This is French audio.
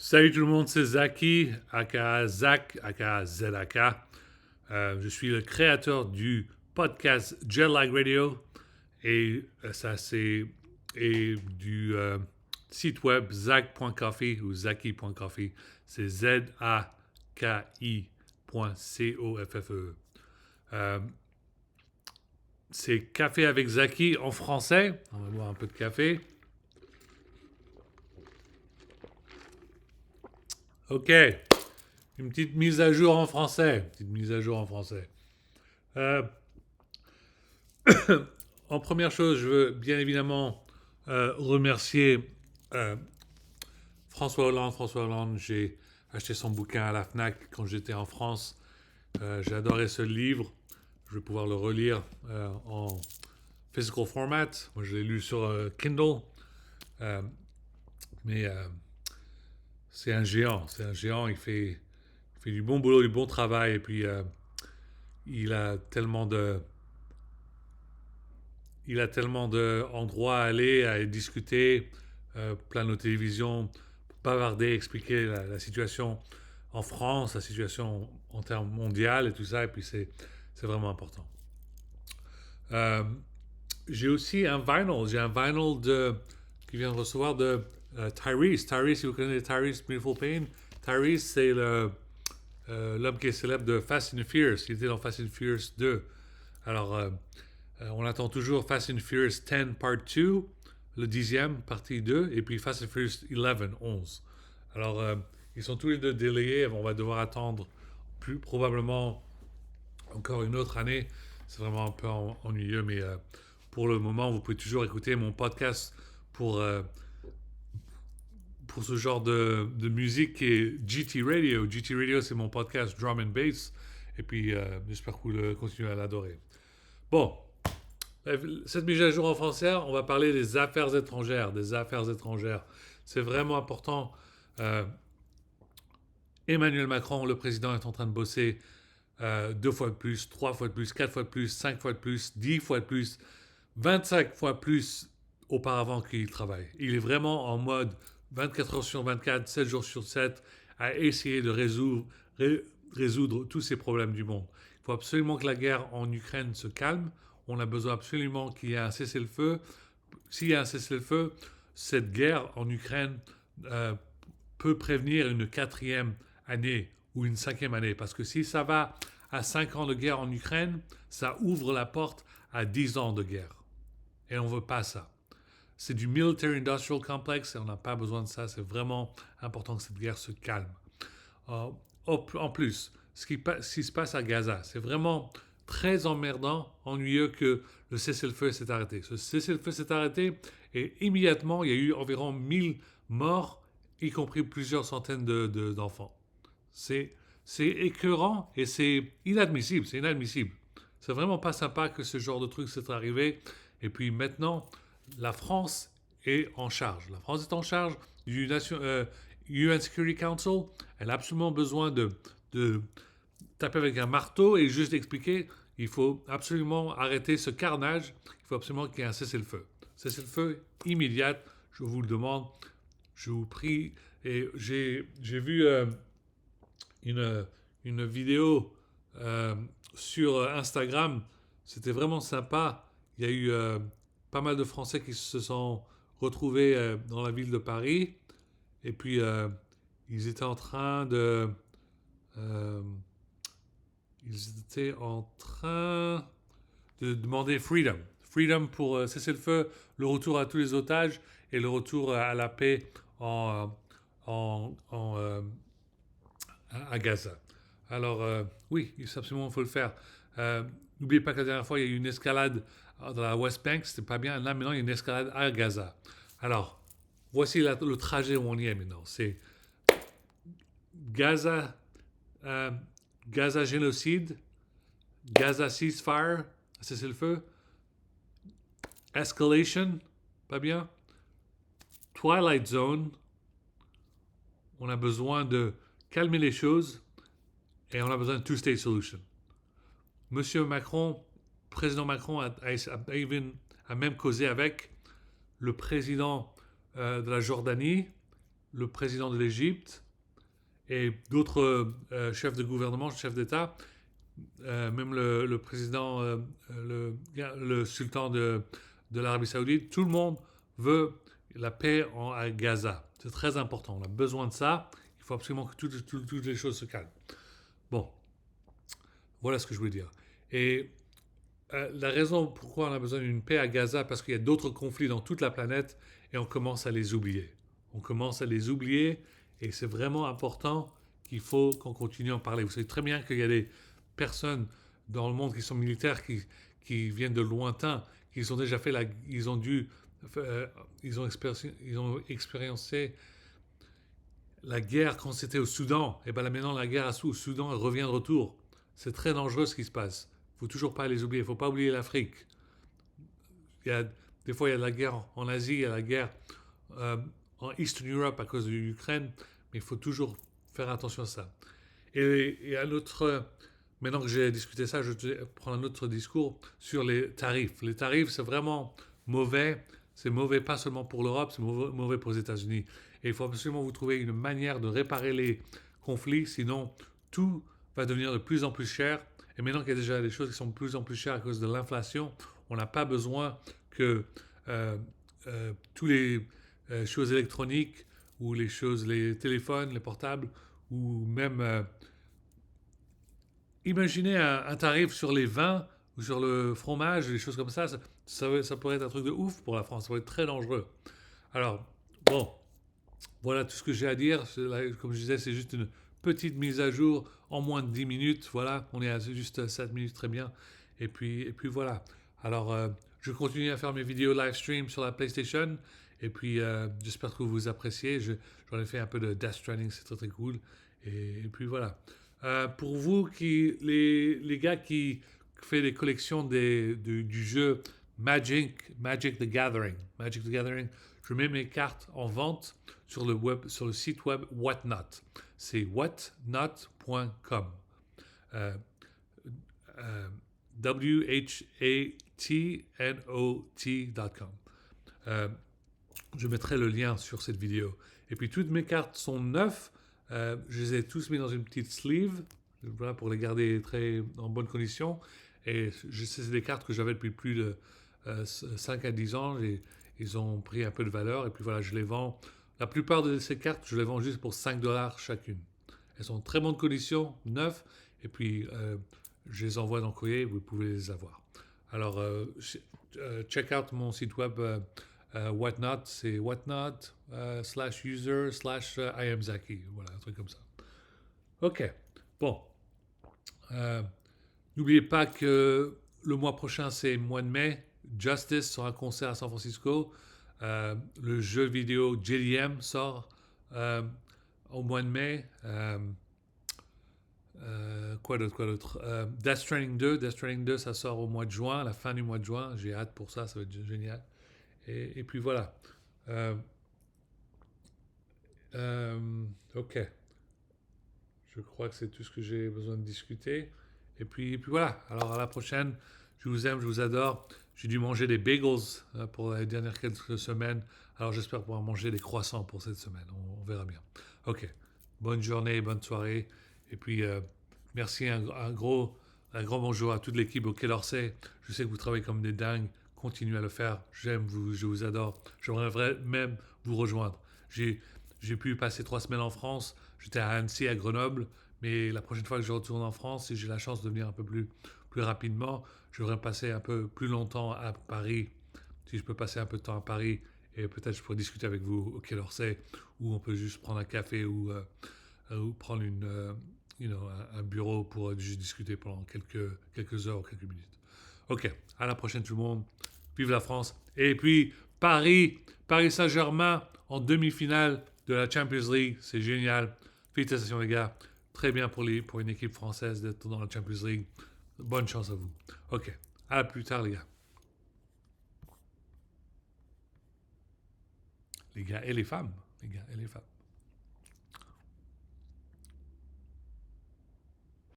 Salut tout le monde, c'est Zaki, aka Zach, aka ZAK. Je suis le créateur du podcast Jetlag Radio et ça c'est et du site web zach.coffee ou zaki.coffee. C'est ZAKI.COFFE. Euh, c'est Café avec Zaki en français. On va boire un peu de café. Ok, une petite mise à jour en français. Petite mise à jour en français. Euh, En première chose, je veux bien évidemment remercier euh, François Hollande. François Hollande, j'ai acheté son bouquin à la FNAC quand j'étais en France. J'ai adoré ce livre. Je vais pouvoir le relire en physical format. Moi, je l'ai lu sur Kindle. Euh, mais c'est un géant. C'est un géant. Il fait du bon boulot, du bon travail. Et puis, il a tellement de il a tellement d'endroits à aller, à discuter, plein de télévisions, pour bavarder, expliquer la situation en France, la situation en termes mondial et tout ça, et puis c'est vraiment important. Euh, j'ai aussi j'ai un vinyl qui vient de recevoir de Tyrese. Tyrese, si vous connaissez Tyrese Beautiful Pain, Tyrese, c'est l'homme qui est célèbre de Fast and Furious. Il était dans Fast and Furious 2. Alors, on attend toujours Fast and Furious 10 Part 2, le 10e, partie 2, et puis Fast and Furious 11. Alors, ils sont tous les deux délayés. On va devoir attendre probablement encore une autre année. C'est vraiment un peu ennuyeux, mais pour le moment, vous pouvez toujours écouter mon podcast pour, euh, pour ce genre de musique qui est GT Radio. GT Radio, c'est mon podcast Drum and Bass. Et puis, j'espère que vous continuez à l'adorer. Bon, cette mise à jour en français, on va parler des affaires étrangères. Des affaires étrangères. C'est vraiment important. Euh, Emmanuel Macron, le président, est en train de bosser 2 fois de plus, 3 fois de plus, 4 fois de plus, 5 fois de plus, 10 fois de plus, 25 fois plus auparavant qu'il travaille. Il est vraiment en mode 24 heures sur 24, 7 jours sur 7, à essayer de résoudre tous ces problèmes du monde. Il faut absolument que la guerre en Ukraine se calme. On a besoin absolument qu'il y ait un cessez-le-feu. S'il y a un cessez-le-feu, cette guerre en Ukraine euh, peut prévenir une quatrième année ou une cinquième année. Parce que si ça va à 5 ans de guerre en Ukraine, ça ouvre la porte à 10 ans de guerre. Et on ne veut pas ça. C'est du military industrial complex et on n'a pas besoin de ça. C'est vraiment important que cette guerre se calme. Euh, En plus, ce qui se passe à Gaza, c'est vraiment très emmerdant, ennuyeux que le cessez-le-feu s'est arrêté. Ce cessez-le-feu s'est arrêté et immédiatement, il y a eu environ 1000 morts, y compris plusieurs centaines d'enfants. C'est, c'est écœurant et c'est inadmissible. C'est inadmissible. C'est vraiment pas sympa que ce genre de truc s'est arrivé. Et puis maintenant, la France est en charge. La France est en charge du UN Security Council. Elle a absolument besoin de taper avec un marteau et juste expliquer il faut absolument arrêter ce carnage. Il faut absolument qu'il y ait un cessez-le-feu. Cessez-le-feu immédiat. Je vous le demande. Je vous prie. Et j'ai vu une, une vidéo euh, sur Instagram. C'était vraiment sympa. Il y a eu pas mal de Français qui se sont retrouvés dans la ville de Paris. Et puis, ils étaient en train de... euh, ils étaient en train de demander freedom. Freedom pour cesser le feu, le retour à tous les otages et le retour à la paix à Gaza. Alors, oui, absolument, il faut le faire. N'oubliez pas que la dernière fois, il y a eu une escalade dans la West Bank, c'était pas bien. Là, maintenant, il y a une escalade à Gaza. Alors, voici le trajet où on y est maintenant. C'est Gaza, euh, Gaza génocide, Gaza ceasefire, cessez le feu, escalation, pas bien, Twilight Zone, on a besoin de calmer les choses et on a besoin de two-state solution. Monsieur Macron, président Macron a même causé avec le président de la Jordanie le président de l'Égypte et d'autres chefs de gouvernement, chefs d'État, même le président, le sultan de l'Arabie Saoudite, tout le monde veut la paix à Gaza. C'est très important. On a besoin de ça. Il faut absolument que toutes les choses se calment. Bon, voilà ce que je voulais dire. Et la raison pourquoi on a besoin d'une paix à Gaza, parce qu'il y a d'autres conflits dans toute la planète et on commence à les oublier. On commence à les oublier et c'est vraiment important qu'il faut qu'on continue à en parler. Vous savez très bien qu'il y a des personnes dans le monde qui sont militaires, qui viennent de lointain, qui ont déjà fait ils ont dû, ils ont expériencé la guerre quand c'était au Soudan. Et bien là maintenant la guerre au Soudan elle revient de retour. C'est très dangereux ce qui se passe. Il ne faut toujours pas les oublier. Il ne faut pas oublier l'Afrique. Des fois il y a de la guerre en Asie, il y a la guerre en Eastern Europe à cause de l'Ukraine, mais il faut toujours faire attention à ça. Et un autre, maintenant que j'ai discuté ça, je vais prendre un autre discours sur les tarifs. Les tarifs, c'est vraiment mauvais. C'est mauvais pas seulement pour l'Europe, c'est mauvais pour les États-Unis. Et il faut absolument vous trouver une manière de réparer les conflits, sinon tout va devenir de plus en plus cher. Et maintenant qu'il y a déjà des choses qui sont de plus en plus chères à cause de l'inflation, on n'a pas besoin que tous les choses électroniques ou les téléphones, les portables, ou même imaginez un tarif sur les vins ou sur le fromage, des choses comme ça pourrait être un truc de ouf pour la France, ça pourrait être très dangereux. Alors, bon, voilà tout ce que j'ai à dire. Comme je disais, c'est juste une petite mise à jour en moins de 10 minutes. Voilà, on est à juste 7 minutes, très bien. Et puis voilà. Alors, je continue à faire mes vidéos live stream sur la PlayStation. Et puis, j'espère que vous appréciez. J'en ai fait un peu de Death Stranding, c'est très très cool. Et puis voilà. Pour vous, les gars qui font des collections du jeu Magic the Gathering, je mets mes cartes en vente sur le site web Whatnot. C'est whatnot.com. WHATNOT.com. Je mettrai le lien sur cette vidéo. Et puis toutes mes cartes sont neuves. Je les ai tous mis dans une petite sleeve, voilà, pour les garder en bonne condition. Et c'est des cartes que j'avais depuis plus de 5 à 10 ans. Et ils ont pris un peu de valeur. Et puis voilà, je les vends. La plupart de ces cartes, je les vends juste pour $5 chacune. Elles sont en très bonne condition, neuves. Et puis, je les envoie dans le courrier. Vous pouvez les avoir. Alors, check out mon site web Whatnot, c'est whatnot /user /IamZaki. Voilà, un truc comme ça. Ok, bon. N'oubliez pas que le mois prochain, c'est le mois de mai. Justice sera un concert à San Francisco. Le jeu vidéo JDM sort au mois de mai. Quoi d'autre Death Stranding 2. Death Stranding 2, ça sort au mois de juin, à la fin du mois de juin. J'ai hâte pour ça, ça va être génial. Et puis voilà. Ok. Je crois que c'est tout ce que j'ai besoin de discuter. Et puis voilà. Alors à la prochaine. Je vous aime, je vous adore. J'ai dû manger des bagels pour les dernières quelques semaines. Alors j'espère pouvoir manger des croissants pour cette semaine. On verra bien. Ok. Bonne journée, bonne soirée. Et puis merci, un grand bonjour à toute l'équipe au Quai d'Orsay. Je sais que vous travaillez comme des dingues. Continuez à le faire. J'aime vous, je vous adore. J'aimerais même vous rejoindre. J'ai pu passer 3 semaines en France. J'étais à Annecy, à Grenoble. Mais la prochaine fois que je retourne en France, si j'ai la chance de venir un peu plus rapidement, je voudrais passer un peu plus longtemps à Paris. Si je peux passer un peu de temps à Paris, et peut-être je pourrais discuter avec vous au Quai d'Orsay, ou on peut juste prendre un café ou prendre un bureau pour juste discuter pendant quelques heures ou quelques minutes. Ok, à la prochaine tout le monde. Vive la France. Et puis Paris Saint-Germain en demi-finale de la Champions League. C'est génial. Félicitations les gars. Très bien pour une équipe française d'être dans la Champions League. Bonne chance à vous. Ok, à plus tard les gars. Les gars et les femmes.